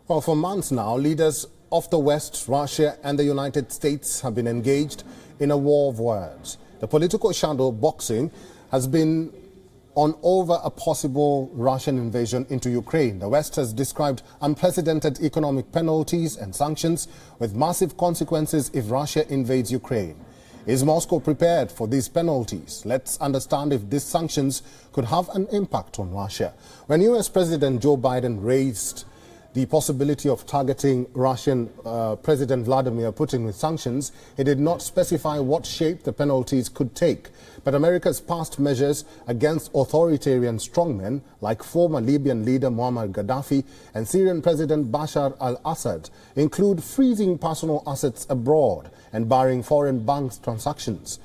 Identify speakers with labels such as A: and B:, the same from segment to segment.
A: Well, for months now, leaders of the West, Russia and the United States have been engaged in a war of words. The political shadow boxing has been on over a possible Russian invasion into Ukraine. The West has described unprecedented economic penalties and sanctions with massive consequences if Russia invades Ukraine. Is Moscow prepared for these penalties? Let's understand if these sanctions could have an impact on Russia. When US President Joe Biden raised the possibility of targeting Russian President Vladimir Putin with sanctions, he did not specify what shape the penalties could take. But America's past measures against authoritarian strongmen like former Libyan leader Muammar Gaddafi and Syrian President Bashar al-Assad include freezing personal assets abroad and barring foreign banks' transactions.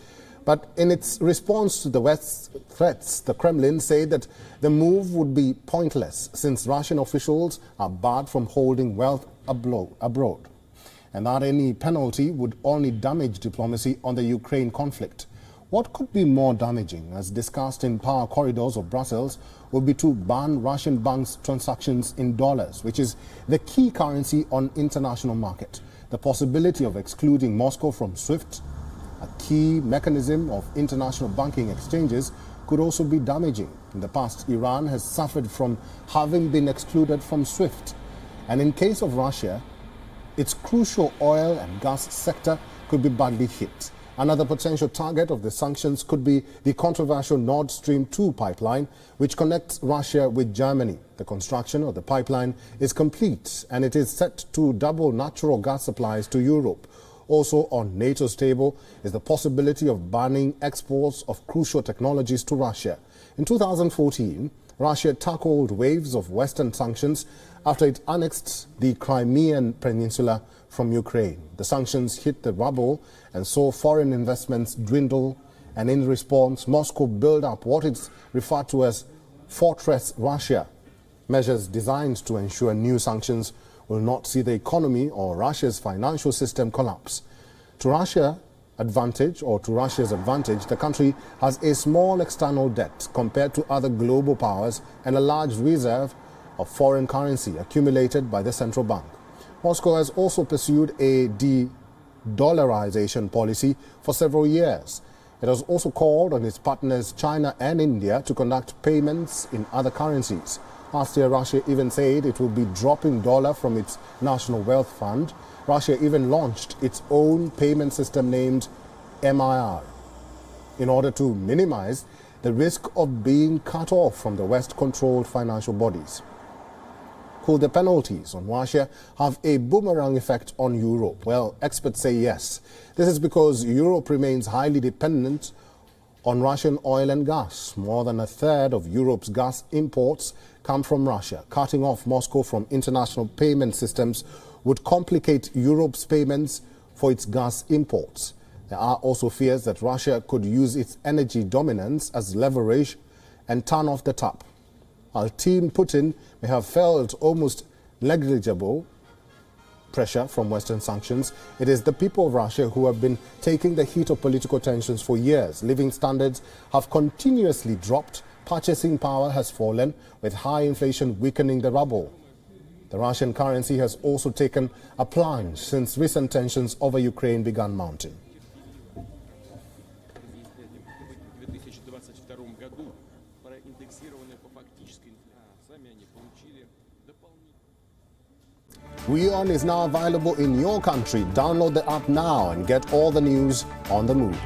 A: But in its response to the West's threats, the Kremlin said that the move would be pointless since Russian officials are barred from holding wealth abroad, and that any penalty would only damage diplomacy on the Ukraine conflict. What could be more damaging, as discussed in power corridors of Brussels, would be to ban Russian banks' transactions in dollars, which is the key currency on international market. The possibility of excluding Moscow from SWIFT, a key mechanism of international banking exchanges, could also be damaging. In the past, Iran has suffered from having been excluded from SWIFT. And in case of Russia, its crucial oil and gas sector could be badly hit. Another potential target of the sanctions could be the controversial Nord Stream 2 pipeline, which connects Russia with Germany. The construction of the pipeline is complete, and it is set to double natural gas supplies to Europe. Also on NATO's table is the possibility of banning exports of crucial technologies to Russia. In 2014, Russia tackled waves of Western sanctions after it annexed the Crimean Peninsula from Ukraine. The sanctions hit the rubble and saw foreign investments dwindle, and in response, Moscow built up what is referred to as Fortress Russia, measures designed to ensure new sanctions will not see the economy or Russia's financial system collapse. To Russia's advantage, the country has a small external debt compared to other global powers and a large reserve of foreign currency accumulated by the central bank. Moscow has also pursued a de-dollarization policy for several years. It has also called on its partners China and India to conduct payments in other currencies. Last year, Russia even said it would be dropping dollar from its national wealth fund. Russia even launched its own payment system named MIR in order to minimize the risk of being cut off from the West-controlled financial bodies. Could the penalties on Russia have a boomerang effect on Europe? Well, experts say yes. This is because Europe remains highly dependent on Russian oil and gas. More than a third of Europe's gas imports come from Russia. Cutting off Moscow from international payment systems would complicate Europe's payments for its gas imports. There are also fears that Russia could use its energy dominance as leverage and turn off the tap. While Team Putin may have felt almost negligible pressure from Western sanctions, it is the people of Russia who have been taking the heat of political tensions for years. Living standards have continuously dropped. Purchasing power has fallen, with high inflation weakening the ruble. The Russian currency has also taken a plunge since recent tensions over Ukraine began mounting. WION is now available in your country. Download the app now and get all the news on the move.